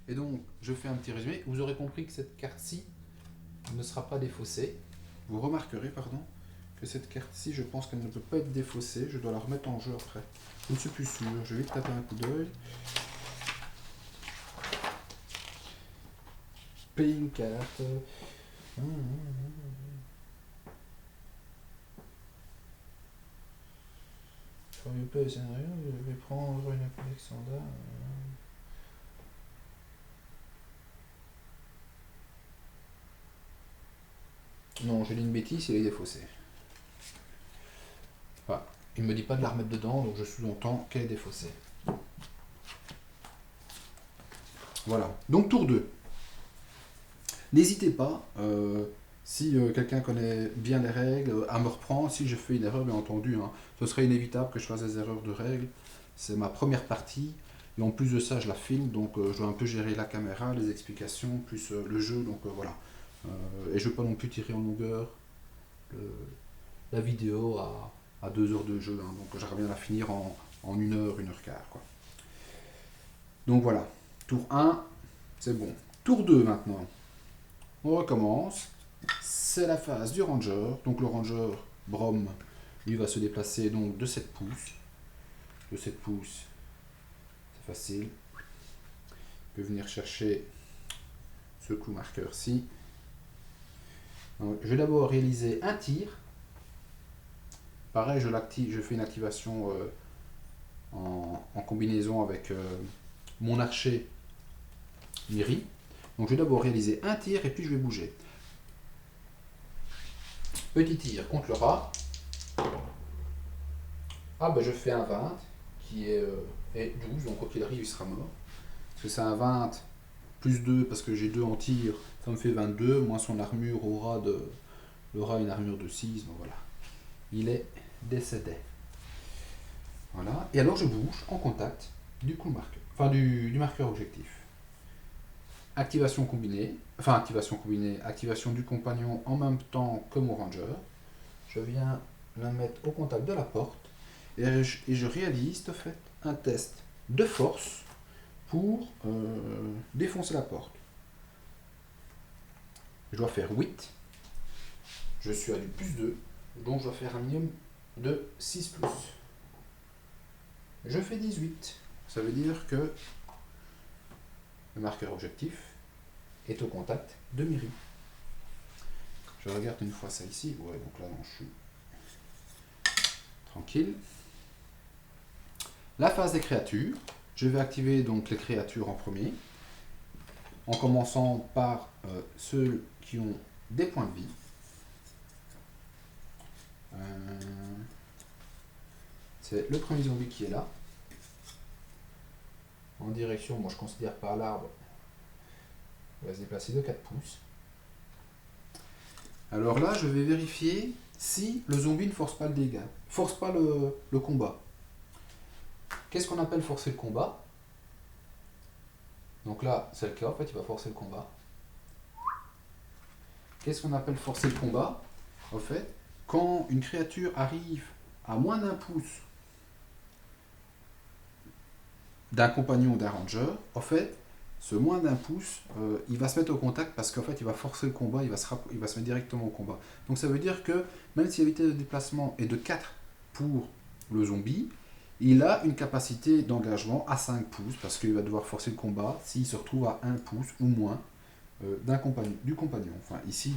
Et donc, je fais un petit résumé. Vous aurez compris que cette carte-ci ne sera pas défaussée. Vous remarquerez, pardon, que cette carte-ci, je pense qu'elle ne peut pas être défaussée. Je dois la remettre en jeu après. Je ne suis plus sûr. Je vais vite taper un coup d'œil. Payer une carte. Pour replay le scénario, je vais prendre une collection d'art. Non, j'ai dit une bêtise, il est défaussé. Enfin, il ne me dit pas de la remettre dedans, donc je sous-entends qu'elle est défaussée. Voilà. Donc tour 2. N'hésitez pas, si quelqu'un connaît bien les règles, à me reprendre. Si je fais une erreur, bien entendu, hein, ce serait inévitable que je fasse des erreurs de règles. C'est ma première partie. Et en plus de ça, je la filme, donc je dois un peu gérer la caméra, les explications, plus le jeu, donc voilà. Et je ne veux pas non plus tirer en longueur la vidéo à 2 heures de jeu, hein, donc j'aimerais bien la finir en 1 heure, 1 heure quart, quoi. Donc voilà, tour 1, c'est bon. Tour 2 maintenant. On recommence. C'est la phase du ranger. Donc le ranger Brom, lui va se déplacer donc de 7 pouces. De 7 pouces, c'est facile. Il peut venir chercher ce clou marqueur-ci. Je vais d'abord réaliser un tir. Pareil, je fais une activation en combinaison avec mon archer Miri. Donc je vais d'abord réaliser un tir et puis je vais bouger. Petit tir contre le rat. Ah ben je fais un 20 qui est 12, donc quoi qu'il arrive il sera mort. Parce que c'est un 20 plus 2 parce que j'ai 2 en tir, ça me fait 22, moins son armure au rat le rat a une armure de 6, donc voilà. Il est décédé. Voilà. Et alors je bouge en contact du coup marqueur. Enfin du marqueur objectif. Activation combinée, activation du compagnon en même temps que mon ranger. Je viens la mettre au contact de la porte et je réalise de fait un test de force pour défoncer la porte. Je dois faire 8. Je suis à du plus 2, donc je dois faire un minimum de 6 plus. Je fais 18. Ça veut dire que le marqueur objectif est au contact de Miri. Je regarde une fois ça ici. Ouais, donc là, non, je suis tranquille. La phase des créatures. Je vais activer donc les créatures en premier, en commençant par ceux qui ont des points de vie. C'est le premier zombie qui est là. En direction, moi je considère par l'arbre, il va se déplacer de 4 pouces. Alors là, je vais vérifier si le zombie ne force pas le dégât, force pas le combat. Qu'est-ce qu'on appelle forcer le combat? Donc là, c'est le cas, en fait, il va forcer le combat. Qu'est-ce qu'on appelle forcer le combat? En fait, quand une créature arrive à moins d'1 pouce d'un compagnon ou d'un ranger, en fait, ce moins d'1 pouce, il va se mettre au contact parce qu'en fait, il va forcer le combat, il va se mettre directement au combat. Donc ça veut dire que même si la vitesse de déplacement est de 4 pour le zombie, il a une capacité d'engagement à 5 pouces parce qu'il va devoir forcer le combat s'il se retrouve à 1 pouce ou moins du compagnon. Enfin, ici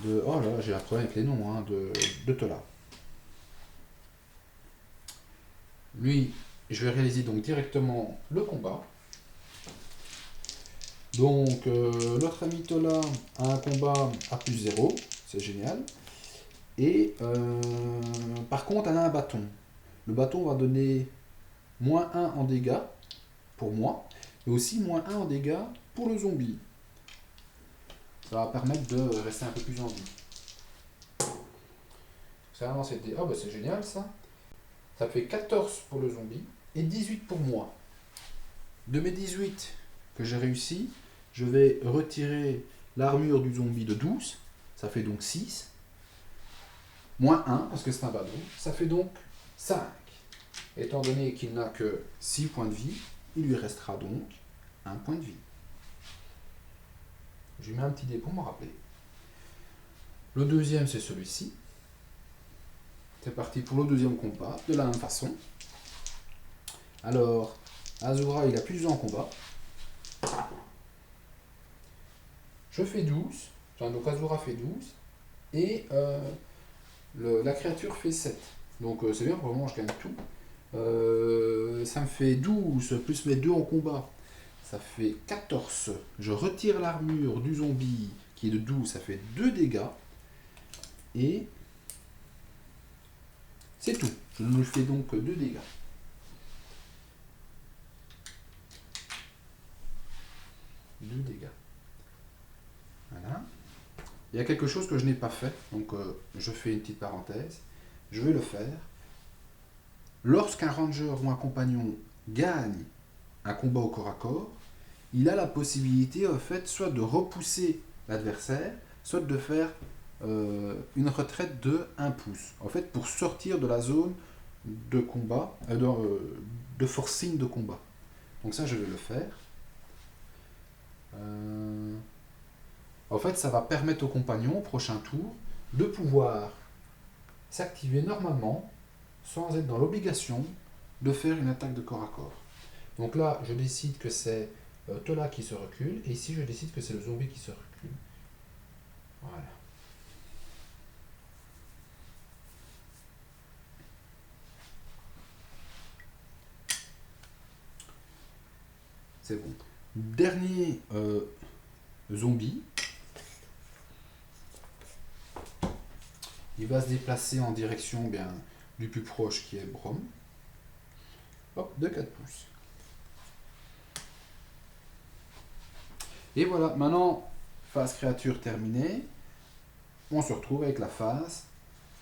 oh là là, j'ai un problème avec les noms, hein, de Tola. Lui, je vais réaliser donc directement le combat. Donc, notre ami Tola a un combat à plus 0, c'est génial. Et par contre, elle a un bâton. Le bâton va donner moins 1 en dégâts pour moi, et aussi moins 1 en dégâts pour le zombie. Ça va permettre de rester un peu plus en vie. C'est vraiment ah bah c'est génial ça. Ça fait 14 pour le zombie et 18 pour moi. De mes 18 que j'ai réussi, je vais retirer l'armure du zombie de 12. Ça fait donc 6. Moins 1, parce que c'est un ballon. Ça fait donc 5. Étant donné qu'il n'a que 6 points de vie, il lui restera donc un point de vie. Je lui mets un petit dé pour me rappeler. Le deuxième, c'est celui-ci. C'est parti pour le deuxième combat, de la même façon. Alors, Azura, il a plus en combat. Je fais 12. Enfin, donc Azura fait 12. Et la créature fait 7. Donc c'est bien, pour le moment, je gagne tout. Ça me fait 12, plus mes 2 en combat. Ça fait 14. Je retire l'armure du zombie, qui est de 12. Ça fait 2 dégâts. Et c'est tout. Je ne fais donc que 2 dégâts. Voilà. Il y a quelque chose que je n'ai pas fait, donc je fais une petite parenthèse. Je vais le faire. Lorsqu'un ranger ou un compagnon gagne un combat au corps à corps, il a la possibilité en fait soit de repousser l'adversaire, soit de faire une retraite de 1 pouce. En fait, pour sortir de la zone de combat, de forcing de combat. Donc ça, je vais le faire. En fait, ça va permettre au compagnon, au prochain tour, de pouvoir s'activer normalement, sans être dans l'obligation de faire une attaque de corps à corps. Donc là, je décide que c'est Tola qui se recule, et ici, je décide que c'est le zombie qui se recule. Voilà. C'est bon. Dernier zombie. Il va se déplacer en direction du plus proche qui est Brom. Hop, de 4 pouces. Et voilà, maintenant, phase créature terminée. On se retrouve avec la phase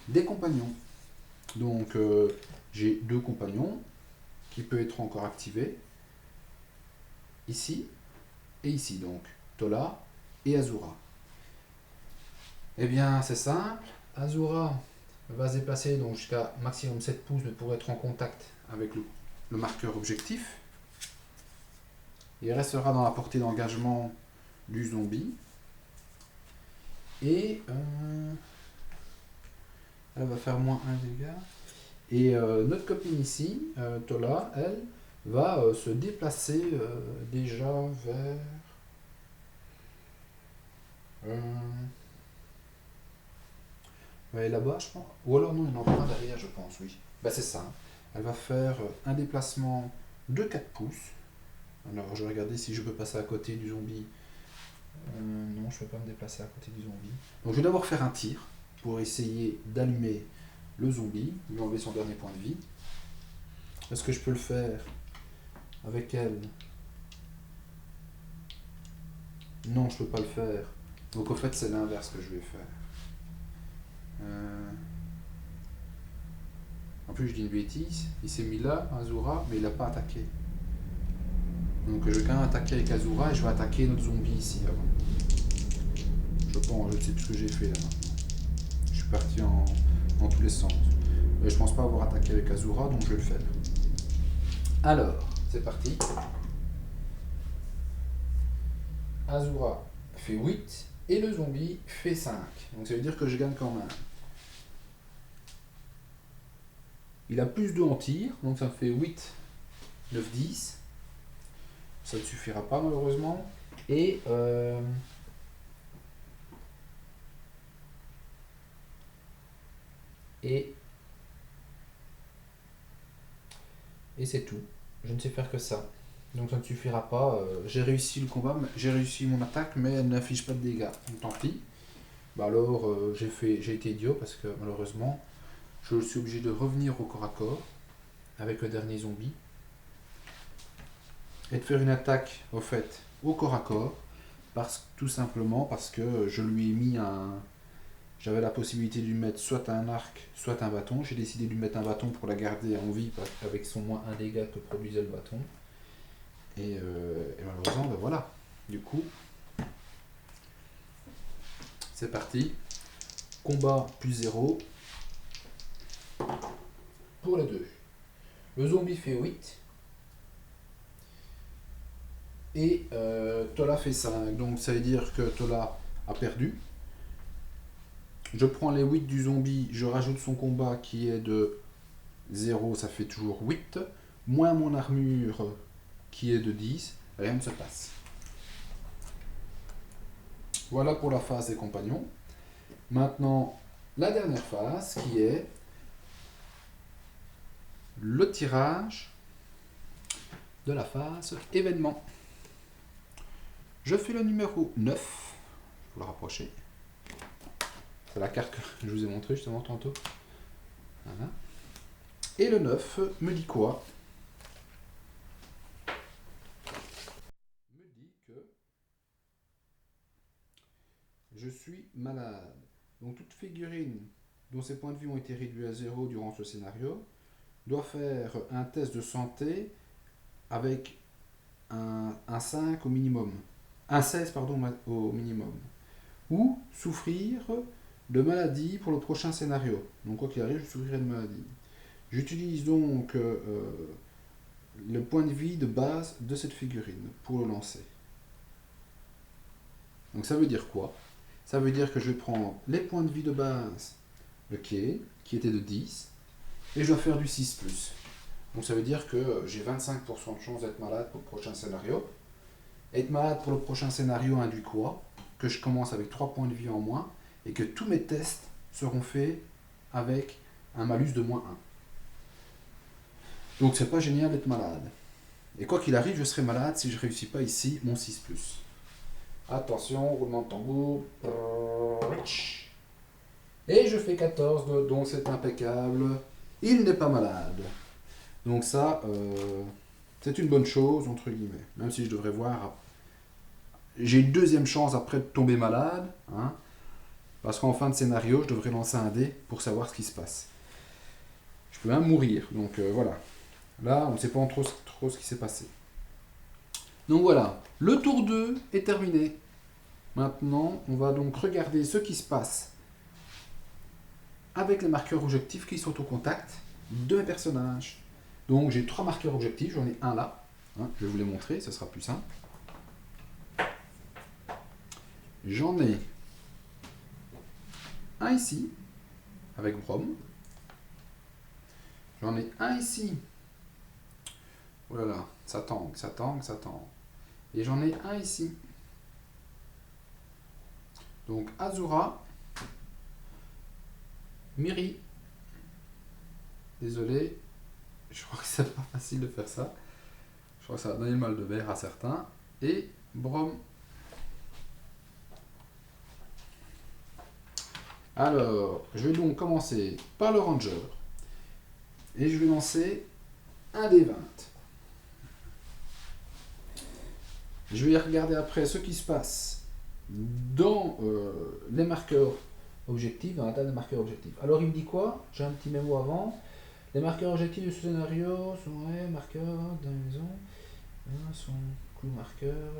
des compagnons. Donc, j'ai 2 compagnons qui peuvent être encore activés. Ici et ici, donc Tola et Azura. Eh bien, c'est simple. Azura va se déplacer donc jusqu'à maximum 7 pouces, mais pour être en contact avec le marqueur objectif. Il restera dans la portée d'engagement du zombie. Et elle va faire moins 1 dégât. Et notre copine ici, Tola, elle, va se déplacer déjà vers... là-bas, je pense. Ou alors non, il y en a un derrière, je pense, oui. Bah, c'est ça. Elle va faire un déplacement de 4 pouces. Alors, je vais regarder si je peux passer à côté du zombie. Non, je ne peux pas me déplacer à côté du zombie. Donc, je vais d'abord faire un tir pour essayer d'allumer le zombie, lui enlever son dernier point de vie. Est-ce que je peux le faire avec elle? Non, je ne peux pas le faire. Donc, en fait, c'est l'inverse que je vais faire. En plus, je dis une bêtise. Il s'est mis là, Azura, mais il n'a pas attaqué. Donc, je vais quand même attaquer avec Azura et je vais attaquer notre zombie ici avant. Je pense, je ne sais plus ce que j'ai fait là maintenant. Je suis parti dans tous les sens. Mais je pense pas avoir attaqué avec Azura, donc je vais le faire. Alors, c'est parti. Azura fait 8 et le zombie fait 5. Donc ça veut dire que je gagne quand même. Il a plus 2 en tir, donc ça me fait 8, 9, 10. Ça ne suffira pas malheureusement. Et c'est tout. Je ne sais faire que ça. Donc ça ne suffira pas. J'ai réussi le combat, j'ai réussi mon attaque, mais elle n'affiche pas de dégâts. Donc tant pis. Bah alors j'ai été idiot parce que malheureusement, je suis obligé de revenir au corps à corps avec le dernier zombie et de faire une attaque au fait au corps à corps, tout simplement parce que je lui ai mis j'avais la possibilité de lui mettre soit un arc, soit un bâton. J'ai décidé de lui mettre un bâton pour la garder en vie avec son moins 1 dégât que produisait le bâton. Et malheureusement, ben voilà. Du coup, c'est parti. Combat plus 0 pour les deux. Le zombie fait 8. et Tola fait 5. Donc ça veut dire que Tola a perdu. Je prends les 8 du zombie, je rajoute son combat qui est de 0, ça fait toujours 8, moins mon armure qui est de 10, rien ne se passe. Voilà pour la phase des compagnons. Maintenant, la dernière phase qui est le tirage de la phase événement. Je fais le numéro 9, il faut le rapprocher. C'est la carte que je vous ai montré justement tantôt. Voilà. Et le 9 me dit quoi? Me dit que je suis malade. Donc toute figurine dont ses points de vie ont été réduits à 0 durant ce scénario doit faire un test de santé avec un 5 au minimum. Un 16 pardon, au minimum. Ou souffrir de maladie pour le prochain scénario. Donc quoi qu'il arrive, je souffrirai de maladie. J'utilise donc le point de vie de base de cette figurine pour le lancer. Donc ça veut dire quoi? Ça veut dire que je vais prendre les points de vie de base de Kay, qui était de 10, et je dois faire du 6+. Donc ça veut dire que j'ai 25% de chance d'être malade pour le prochain scénario. Être malade pour le prochain scénario induit quoi? Que je commence avec 3 points de vie en moins, et que tous mes tests seront faits avec un malus de -1. Donc c'est pas génial d'être malade. Et quoi qu'il arrive, je serai malade si je ne réussis pas ici mon 6+. Attention, roulement de tambour. Et je fais 14, donc c'est impeccable. Il n'est pas malade. Donc ça, c'est une bonne chose, entre guillemets. Même si je devrais voir... J'ai une deuxième chance après de tomber malade. Hein, parce qu'en fin de scénario, je devrais lancer un dé pour savoir ce qui se passe. Je peux même mourir. Donc voilà. Là, on ne sait pas trop ce qui s'est passé. Donc voilà, le tour 2 est terminé. Maintenant, on va donc regarder ce qui se passe avec les marqueurs objectifs qui sont au contact de mes personnages. Donc j'ai 3 marqueurs objectifs, j'en ai un là. Hein, je vais vous les montrer, ce sera plus simple. J'en ai un ici, avec Brom. J'en ai un ici. Oh là là, ça tangue, ça tangue, ça tangue. Et j'en ai un ici. Donc Azura, Miri. Désolé, je crois que c'est pas facile de faire ça. Je crois que ça va donner le mal de mer à certains. Et Brom. Alors, je vais donc commencer par le Ranger. Et je vais lancer un des 20. Je vais regarder après ce qui se passe dans les marqueurs objectifs, dans la table des marqueurs objectifs. Alors il me dit quoi? J'ai un petit mémo avant. Les marqueurs objectifs de ce scénario sont marqueurs dans la maison. Sont coup marqueur.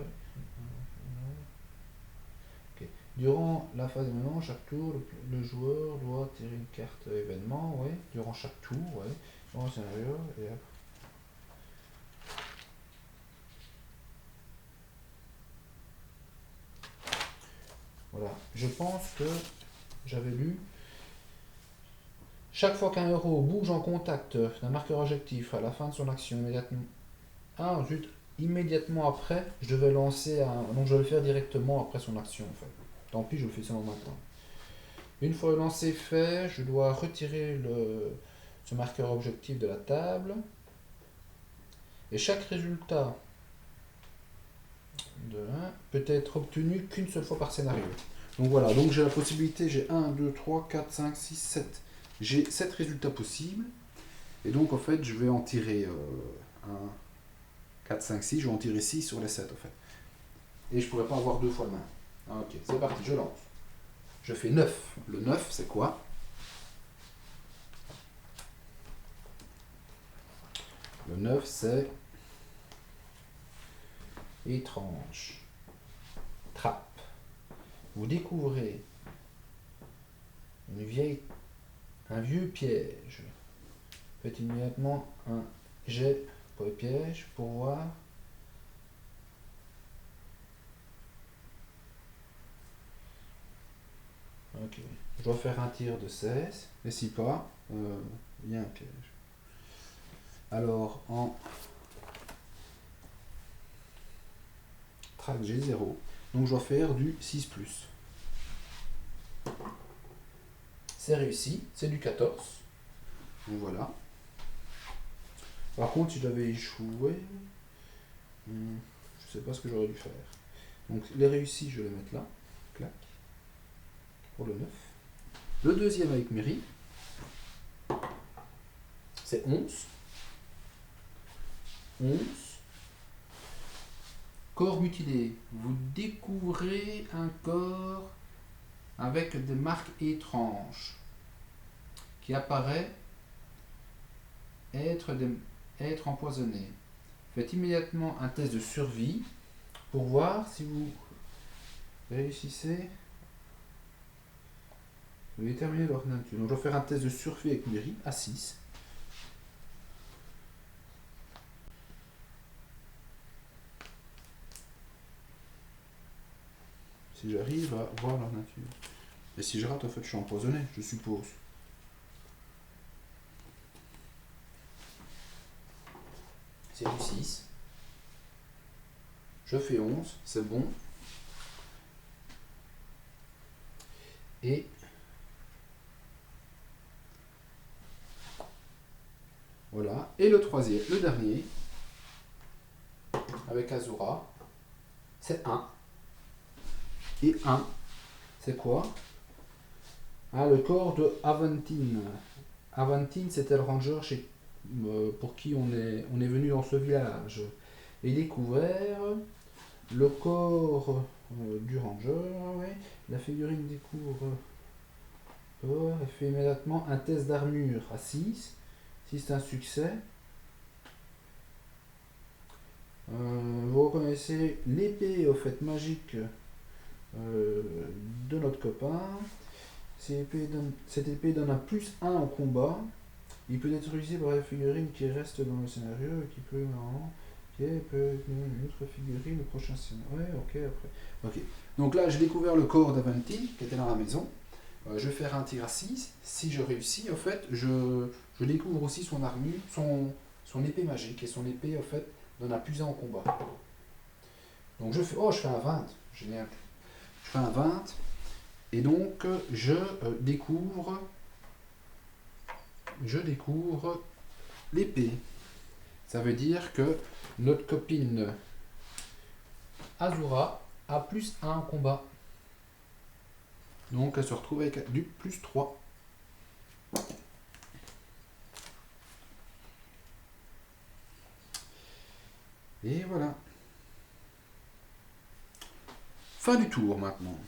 Okay. Durant la phase d'événement, chaque tour, le joueur doit tirer une carte événement. Ouais. Durant chaque tour, ouais. Durant le scénario et après. Voilà, je pense que j'avais lu. Chaque fois qu'un héros bouge en contact d'un marqueur objectif à la fin de son action, immédiatement après, je devais lancer un. Donc je vais le faire directement après son action en fait. Tant pis, je le fais seulement maintenant. Une fois le lancer fait, je dois retirer ce marqueur objectif de la table. Et chaque résultat de 1 peut être obtenu qu'une seule fois par scénario. Donc voilà, donc j'ai la possibilité, j'ai 1, 2, 3, 4, 5, 6, 7. J'ai 7 résultats possibles. Et donc en fait, je vais en tirer 1, 4, 5, 6. Je vais en tirer 6 sur les 7 en fait. Et je ne pourrais pas avoir 2 fois le même. Ok, c'est parti, je lance. Je fais 9. Le 9, c'est quoi? Le 9, c'est étrange. Trappe. Vous découvrez un vieux piège. Faites immédiatement un jet pour le piège pour voir Ok. Je dois faire un tir de 16. Et si pas, il y a un piège. Alors, en track, j'ai 0. Donc, je dois faire du 6+. C'est réussi. C'est du 14. Donc, voilà. Par contre, si j'avais échoué, je sais pas ce que j'aurais dû faire. Donc, les réussis, je vais les mettre là. Clac. Pour le 9. Le deuxième avec mairie, c'est 11. 11. Corps mutilé. Vous découvrez un corps avec des marques étranges qui apparaît être empoisonné. Faites immédiatement un test de survie pour voir si vous réussissez. Vous déterminez leur nature. Donc je vais faire un test de survie avec mairie à 6. Si j'arrive à voir leur nature. Et si je rate, en fait, je suis empoisonné, je suppose. C'est du 6. Je fais 11, c'est bon. Et voilà. Et le troisième, le dernier, avec Azura, c'est 1. Et 1, c'est quoi? Ah, le corps de Aventine. Aventine, c'était le ranger pour qui on est venu dans ce village. Et il découvert le corps du ranger. Ouais. La figurine découvre. Elle fait immédiatement un test d'armure à 6. Si c'est un succès, vous reconnaissez l'épée au fait magique de notre copain. Cette épée donne un +1 au combat. Il peut être utilisé par la figurine qui reste dans le scénario et qui peut une autre figurine au prochain scénario. Ouais, ok, après. Ok. Donc là, j'ai découvert le corps d'Aventine qui était dans la maison. Je vais faire un tir à 6. Si je réussis, en fait, je découvre aussi son armure, son épée magique. Et son épée, en fait, donne un +1 au combat. Donc je fais un 20. Génial. Je fais un 20. Et donc, je découvre l'épée. Ça veut dire que notre copine Azura a +1 en combat. Donc elle se retrouve avec du +3. Et voilà. Fin du tour maintenant.